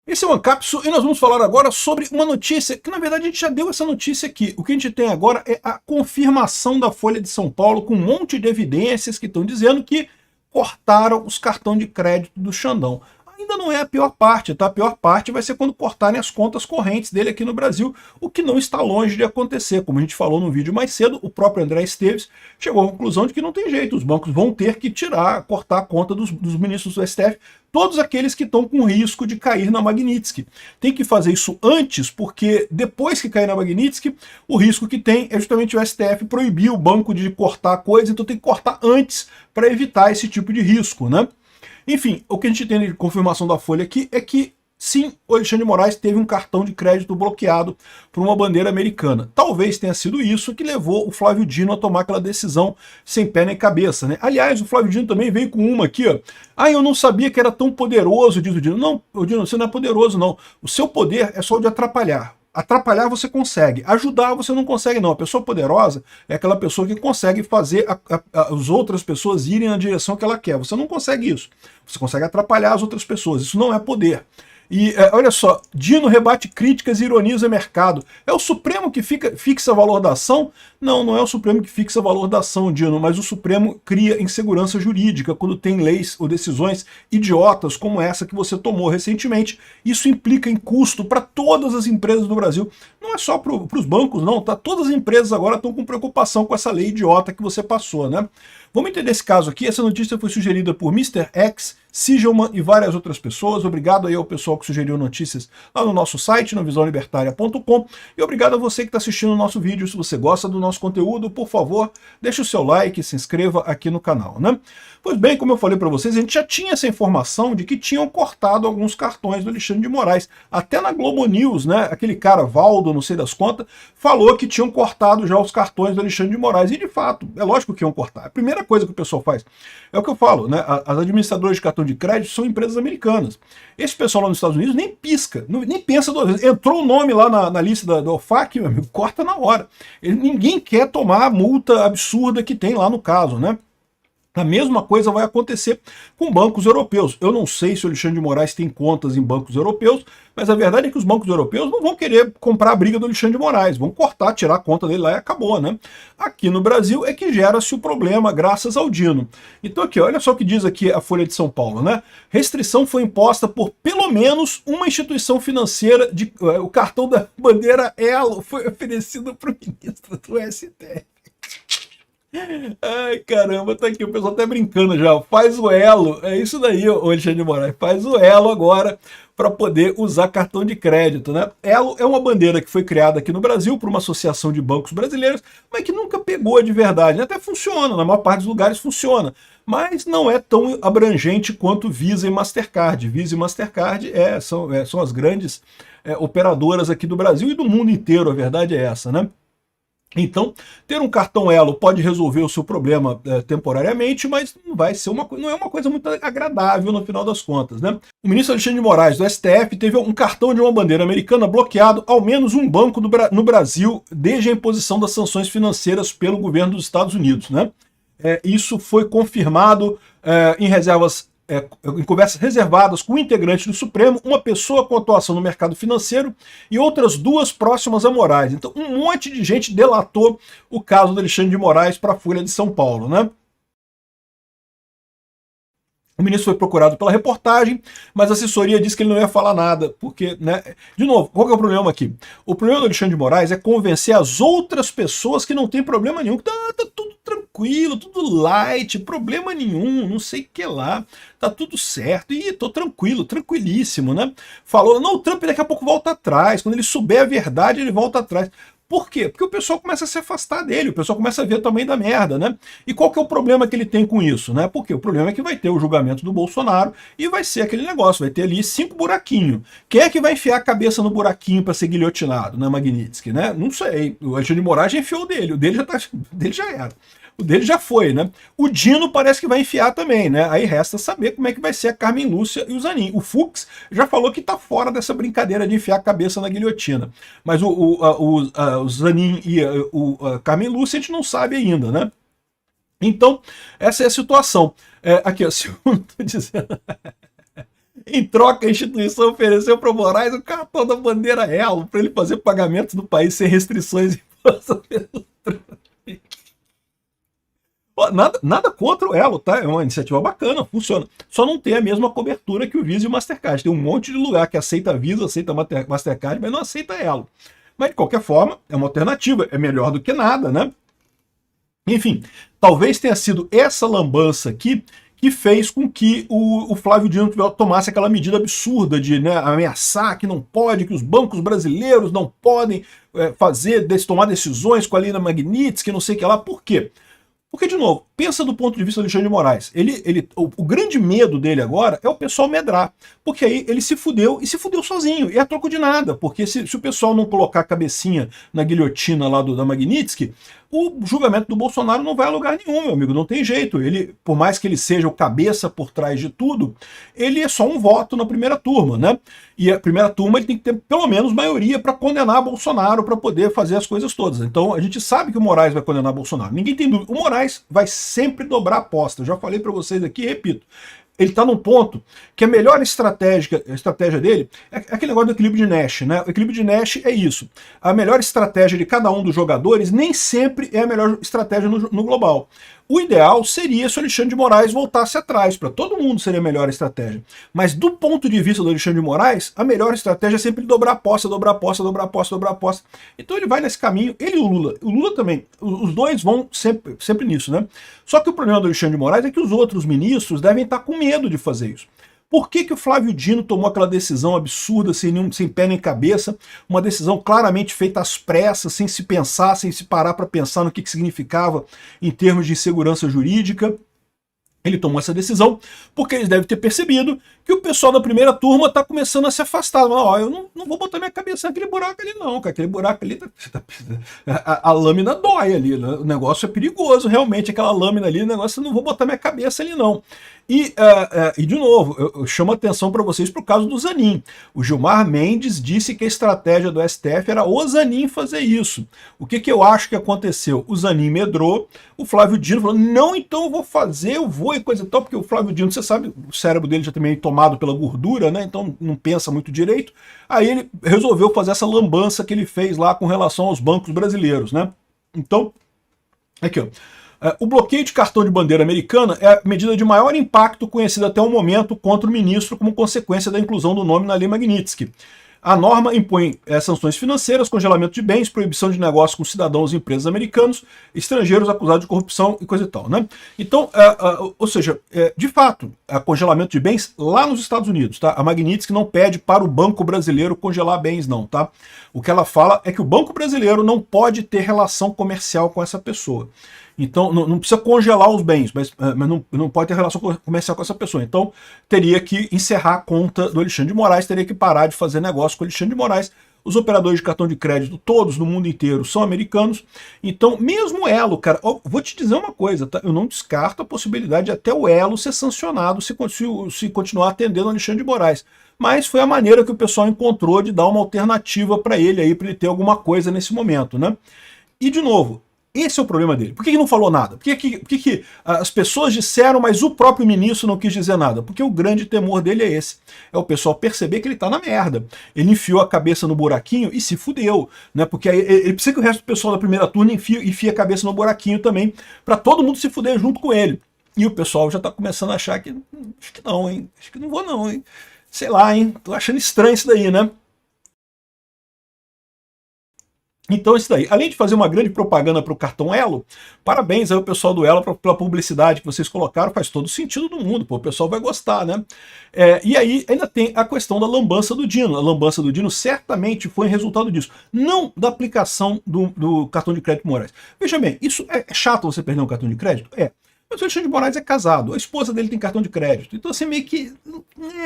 Esse é o Ancapsu e nós vamos falar agora sobre uma notícia que, na verdade, a gente já deu essa notícia aqui. O que a gente tem agora é a confirmação da Folha de São Paulo com um monte de evidências que estão dizendo que cortaram os cartões de crédito do Xandão. Ainda não é a pior parte, tá? A pior parte vai ser quando cortarem as contas correntes dele aqui no Brasil, o que não está longe de acontecer. Como a gente falou no vídeo mais cedo, o próprio André Esteves chegou à conclusão de que não tem jeito, os bancos vão ter que cortar a conta dos ministros do STF, todos aqueles que estão com risco de cair na Magnitsky. Tem que fazer isso antes, porque depois que cair na Magnitsky, o risco que tem é justamente o STF proibir o banco de cortar a coisa, então tem que cortar antes para evitar esse tipo de risco, né? Enfim, o que a gente tem de confirmação da Folha aqui é que, sim, o Alexandre de Moraes teve um cartão de crédito bloqueado por uma bandeira americana. Talvez tenha sido isso que levou o Flávio Dino a tomar aquela decisão sem pé nem cabeça, né? Aliás, o Flávio Dino também veio com uma aqui, ó. Ah, eu não sabia que era tão poderoso, diz o Dino. Não, Dino, você não é poderoso, não. O seu poder é só o de atrapalhar. Atrapalhar você consegue, ajudar você não consegue não. A pessoa poderosa é aquela pessoa que consegue fazer as outras pessoas irem na direção que ela quer. Você não consegue isso. Você consegue atrapalhar as outras pessoas. Isso não é poder. E olha só, Dino rebate críticas e ironiza mercado. É o Supremo que fixa valor da ação? Não, não é o Supremo que fixa valor da ação, Dino, mas o Supremo cria insegurança jurídica quando tem leis ou decisões idiotas como essa que você tomou recentemente. Isso implica em custo para todas as empresas do Brasil. Não é só para os bancos, não, tá? Todas as empresas agora estão com preocupação com essa lei idiota que você passou, né? Vamos entender esse caso aqui. Essa notícia foi sugerida por Mr. X, Sigelman e várias outras pessoas. Obrigado aí ao pessoal que sugeriu notícias lá no nosso site, no visãolibertaria.com. E obrigado a você que está assistindo o nosso vídeo. Se você gosta do nosso conteúdo, por favor, deixe o seu like e se inscreva aqui no canal, né? Pois bem, como eu falei para vocês, a gente já tinha essa informação de que tinham cortado alguns cartões do Alexandre de Moraes. Até na Globo News, né? Aquele cara, Valdo, não sei das contas, falou que tinham cortado já os cartões do Alexandre de Moraes. E de fato, é lógico que iam cortar. A primeira coisa que o pessoal faz é o que eu falo, né? As administradoras de cartão de crédito são empresas americanas. Esse pessoal lá nos Estados Unidos nem pisca, nem pensa duas vezes. Entrou o nome lá na lista da OFAC, meu amigo, corta na hora. Ninguém quer tomar a multa absurda que tem lá no caso, né? A mesma coisa vai acontecer com bancos europeus. Eu não sei se o Alexandre de Moraes tem contas em bancos europeus, mas a verdade é que os bancos europeus não vão querer comprar a briga do Alexandre de Moraes, vão cortar, tirar a conta dele lá e acabou, né? Aqui no Brasil é que gera-se o problema graças ao Dino. Então aqui, olha só o que diz aqui a Folha de São Paulo, né? Restrição foi imposta por pelo menos uma instituição financeira, o cartão da bandeira Elo foi oferecido para o ministro do STF. Ai, caramba, tá aqui, o pessoal até brincando já. Faz o elo, é isso daí, o Alexandre de Moraes. Faz o elo agora para poder usar cartão de crédito, né? Elo é uma bandeira que foi criada aqui no Brasil por uma associação de bancos brasileiros, mas que nunca pegou de verdade. Até funciona, na maior parte dos lugares funciona, mas não é tão abrangente quanto Visa e Mastercard. Visa e Mastercard são as grandes operadoras aqui do Brasil e do mundo inteiro, a verdade é essa, né? Então, ter um cartão Elo pode resolver o seu problema temporariamente, mas não é uma coisa muito agradável no final das contas, né? O ministro Alexandre de Moraes, do STF, teve um cartão de uma bandeira americana bloqueado ao menos um banco no Brasil desde a imposição das sanções financeiras pelo governo dos Estados Unidos, né? Isso foi confirmado em conversas reservadas com integrantes do Supremo, uma pessoa com atuação no mercado financeiro e outras duas próximas a Moraes. Então, um monte de gente delatou o caso do Alexandre de Moraes para a Folha de São Paulo, né? O ministro foi procurado pela reportagem, mas a assessoria disse que ele não ia falar nada, porque, né? De novo, qual que é o problema aqui? O problema do Alexandre de Moraes é convencer as outras pessoas que não tem problema nenhum, que tá tudo tranquilo, tudo light, problema nenhum, não sei o que lá, tá tudo certo, e tô tranquilo, tranquilíssimo, né? Falou, não, o Trump daqui a pouco volta atrás, quando ele souber a verdade, ele volta atrás. Por quê? Porque o pessoal começa a se afastar dele, o pessoal começa a ver o tamanho da merda, né? E qual que é o problema que ele tem com isso, né? Porque o problema é que vai ter o julgamento do Bolsonaro e vai ser aquele negócio, vai ter ali 5 buraquinhos. Quem é que vai enfiar a cabeça no buraquinho para ser guilhotinado, né, Magnitsky, né? Não sei. O Alexandre de Moraes já enfiou o dele já era. O dele já foi, né? O Dino parece que vai enfiar também, né? Aí resta saber como é que vai ser a Carmen Lúcia e o Zanin. O Fux já falou que tá fora dessa brincadeira de enfiar a cabeça na guilhotina. Mas o Zanin e a Carmen Lúcia a gente não sabe ainda, né? Então, essa é a situação. Aqui, ó, segundo tô dizendo... Em troca, a instituição ofereceu para o Moraes o cartão da bandeira Elo para ele fazer pagamentos no país sem restrições impostas pelo Trump. Nada contra o Elo, tá? É uma iniciativa bacana, funciona. Só não tem a mesma cobertura que o Visa e o Mastercard. Tem um monte de lugar que aceita Visa, aceita Mastercard, mas não aceita Elo. Mas, de qualquer forma, é uma alternativa. É melhor do que nada, né? Enfim, talvez tenha sido essa lambança aqui que fez com que o Flávio Dino tomasse aquela medida absurda de, né, ameaçar que não pode, que os bancos brasileiros não podem tomar decisões com a Lina Magnitsky, não sei o que lá. Por quê? Porque, de novo, pensa do ponto de vista do Alexandre de Moraes. O grande medo dele agora é o pessoal medrar. Porque aí ele se fudeu, e se fudeu sozinho. E é troco de nada. Porque se o pessoal não colocar a cabecinha na guilhotina lá da Magnitsky, o julgamento do Bolsonaro não vai a lugar nenhum, meu amigo. Não tem jeito. Ele, por mais que ele seja o cabeça por trás de tudo, ele é só um voto na primeira turma, né? E a primeira turma ele tem que ter pelo menos maioria para condenar Bolsonaro, para poder fazer as coisas todas. Então a gente sabe que o Moraes vai condenar Bolsonaro. Ninguém tem dúvida. O Moraes vai sempre dobrar a aposta. Eu já falei para vocês aqui e repito. Ele está num ponto que a melhor estratégia dele é aquele negócio do equilíbrio de Nash, né? O equilíbrio de Nash é isso. A melhor estratégia de cada um dos jogadores nem sempre é a melhor estratégia no global. O ideal seria se o Alexandre de Moraes voltasse atrás, para todo mundo seria a melhor estratégia. Mas do ponto de vista do Alexandre de Moraes, a melhor estratégia é sempre dobrar a aposta, dobrar a aposta, dobrar a aposta, dobrar a aposta. Então ele vai nesse caminho, ele e o Lula também, os dois vão sempre nisso, né? Só que o problema do Alexandre de Moraes é que os outros ministros devem estar com medo de fazer isso. Por que o Flávio Dino tomou aquela decisão absurda, sem pé nem cabeça, uma decisão claramente feita às pressas, sem se pensar, sem se parar para pensar no que significava em termos de insegurança jurídica? Ele tomou essa decisão porque eles devem ter percebido que o pessoal da primeira turma está começando a se afastar. Ó, eu não vou botar minha cabeça naquele buraco ali não, cara. Aquele buraco ali, a lâmina dói ali, né? O negócio é perigoso, realmente, aquela lâmina ali, o negócio, eu não vou botar minha cabeça ali não. E de novo, eu chamo a atenção para vocês para o caso do Zanin. O Gilmar Mendes disse que a estratégia do STF era o Zanin fazer isso. O que eu acho que aconteceu? O Zanin medrou, o Flávio Dino falou, não, então eu vou fazer, eu vou e coisa e tal, porque o Flávio Dino, você sabe, o cérebro dele já também é tomado pela gordura, né? Então não pensa muito direito. Aí ele resolveu fazer essa lambança que ele fez lá com relação aos bancos brasileiros, né? Então, aqui ó. O bloqueio de cartão de bandeira americana é a medida de maior impacto conhecida até o momento contra o ministro como consequência da inclusão do nome na Lei Magnitsky. A norma impõe sanções financeiras, congelamento de bens, proibição de negócios com cidadãos e empresas americanos, estrangeiros acusados de corrupção e coisa e tal, né? Então, ou seja, de fato, congelamento de bens lá nos Estados Unidos, tá? A Magnitsky não pede para o Banco Brasileiro congelar bens, não, tá? O que ela fala é que o Banco Brasileiro não pode ter relação comercial com essa pessoa. Então, não precisa congelar os bens, mas não pode ter relação comercial com essa pessoa. Então, teria que encerrar a conta do Alexandre de Moraes, teria que parar de fazer negócio com o Alexandre de Moraes. Os operadores de cartão de crédito, todos no mundo inteiro, são americanos. Então, mesmo o Elo, cara, vou te dizer uma coisa, tá? Eu não descarto a possibilidade de até o Elo ser sancionado se continuar atendendo o Alexandre de Moraes. Mas foi a maneira que o pessoal encontrou de dar uma alternativa para ele aí, para ele ter alguma coisa nesse momento, né? E, de novo, esse é o problema dele. Por que não falou nada? Por que as pessoas disseram, mas o próprio ministro não quis dizer nada? Porque o grande temor dele é esse. É o pessoal perceber que ele tá na merda. Ele enfiou a cabeça no buraquinho e se fudeu, né? Porque aí ele precisa que o resto do pessoal da primeira turma enfie a cabeça no buraquinho também, para todo mundo se fuder junto com ele. E o pessoal já tá começando a achar que acho que não, hein? Acho que não vou não, hein? Sei lá, hein? Tô achando estranho isso daí, né? Então isso daí, além de fazer uma grande propaganda para o cartão Elo, parabéns aí ao pessoal do Elo pela publicidade que vocês colocaram, faz todo sentido do mundo, pô, o pessoal vai gostar, né? E aí ainda tem a questão da lambança do Dino. A lambança do Dino certamente foi resultado disso, não da aplicação do cartão de crédito Moraes. Veja bem, isso é chato você perder um cartão de crédito? É. Mas o Alexandre de Moraes é casado, a esposa dele tem cartão de crédito. Então, assim, meio que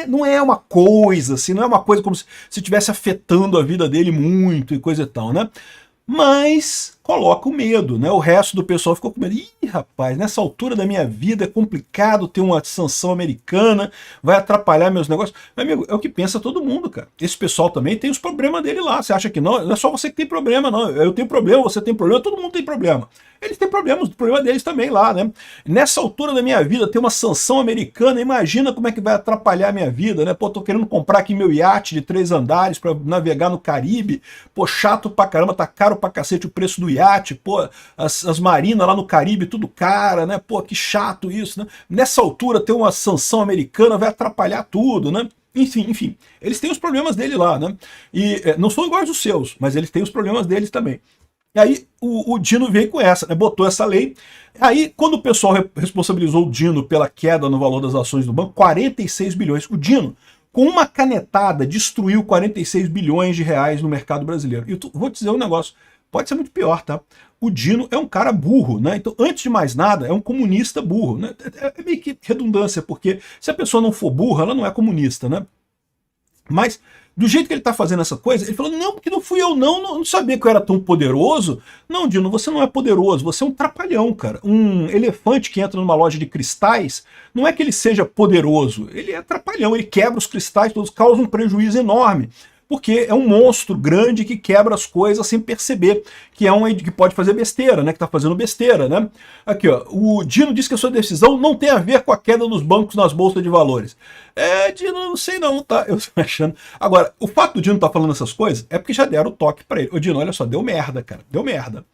não é uma coisa, assim, não é uma coisa como se estivesse afetando a vida dele muito e coisa e tal, né? Mas coloca o medo, né? O resto do pessoal ficou com medo. Ih, rapaz, nessa altura da minha vida é complicado ter uma sanção americana, vai atrapalhar meus negócios. Meu amigo, é o que pensa todo mundo, cara. Esse pessoal também tem os problemas dele lá. Você acha que não? Não é só você que tem problema, não. Eu tenho problema, você tem problema, todo mundo tem problema. Eles têm problemas, o problema deles também lá, né? Nessa altura da minha vida, ter uma sanção americana, imagina como é que vai atrapalhar a minha vida, né? Pô, tô querendo comprar aqui meu iate de 3 andares para navegar no Caribe. Pô, chato pra caramba, tá caro pra cacete o preço do iate. Pô, as marinas lá no Caribe, tudo cara, né? Pô, que chato isso, né? Nessa altura, ter uma sanção americana vai atrapalhar tudo, né? Enfim, eles têm os problemas dele lá, né? E não são iguais os seus, mas eles têm os problemas deles também. E aí o Dino veio com essa, né? Botou essa lei. Aí, quando o pessoal responsabilizou o Dino pela queda no valor das ações do banco, 46 bilhões. O Dino, com uma canetada, destruiu 46 bilhões de reais no mercado brasileiro. E vou te dizer um negócio, pode ser muito pior, tá? O Dino é um cara burro, né? Então, antes de mais nada, é um comunista burro, né? É meio que redundância, porque se a pessoa não for burra, ela não é comunista, né? Mas, do jeito que ele está fazendo essa coisa, ele falou, não, porque não fui eu não sabia que eu era tão poderoso. Não, Dino, você não é poderoso, você é um trapalhão, cara. Um elefante que entra numa loja de cristais, não é que ele seja poderoso, ele é trapalhão, ele quebra os cristais todos, causa um prejuízo enorme. Porque é um monstro grande que quebra as coisas sem perceber, que é que pode fazer besteira, né? Que tá fazendo besteira, né? Aqui, ó, o Dino diz que a sua decisão não tem a ver com a queda dos bancos nas bolsas de valores. Dino, não sei não, tá? Eu tô achando. Agora, o fato do Dino estar falando essas coisas é porque já deram o toque para ele. Ô, Dino, olha só, deu merda, cara, deu merda.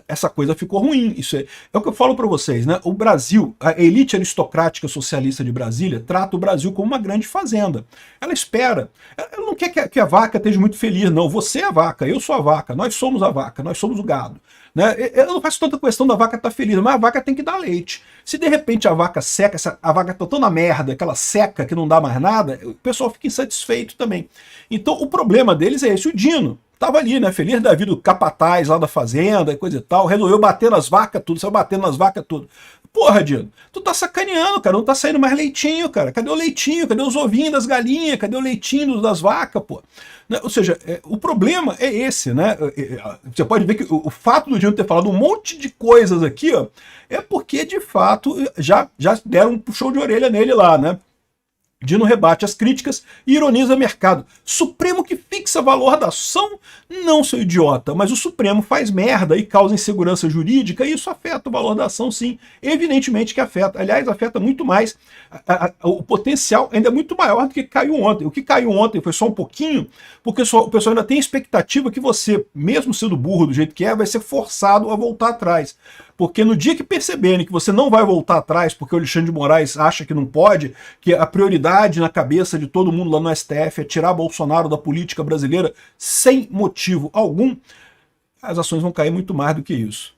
Essa coisa ficou ruim. Isso é o que eu falo para vocês, né? O Brasil, a elite aristocrática socialista de Brasília, trata o Brasil como uma grande fazenda. Ela espera. Ela não quer que a vaca esteja muito feliz, não. Você é a vaca, eu sou a vaca, nós somos a vaca, nós somos o gado. Né? Eu não faço tanta questão da vaca estar feliz, mas a vaca tem que dar leite. Se de repente a vaca seca, a vaca está tão na merda, que ela seca, que não dá mais nada, o pessoal fica insatisfeito também. Então o problema deles é esse. O Dino tava ali, né, feliz da vida, o capataz lá da fazenda e coisa e tal, resolveu bater nas vacas tudo, saiu batendo nas vacas tudo. Porra, Dino, tu tá sacaneando, cara, não tá saindo mais leitinho, cara. Cadê o leitinho? Cadê os ovinhos das galinhas? Cadê o leitinho das vacas, pô? Né? Ou seja, o problema é esse, né? Você pode ver que o fato do Dino ter falado um monte de coisas aqui, ó, é porque, de fato, já deram um puxão de orelha nele lá, né? Dino rebate as críticas e ironiza o mercado. Supremo que fixa valor da ação? Não, seu idiota, mas o Supremo faz merda e causa insegurança jurídica e isso afeta o valor da ação, sim. Evidentemente que afeta. Aliás, afeta muito mais. O potencial ainda é muito maior do que caiu ontem. O que caiu ontem foi só um pouquinho, porque o pessoal ainda tem expectativa que você, mesmo sendo burro do jeito que é, vai ser forçado a voltar atrás. Porque no dia que perceberem que você não vai voltar atrás, porque o Alexandre de Moraes acha que não pode, que a prioridade na cabeça de todo mundo lá no STF é tirar Bolsonaro da política brasileira sem motivo algum, as ações vão cair muito mais do que isso.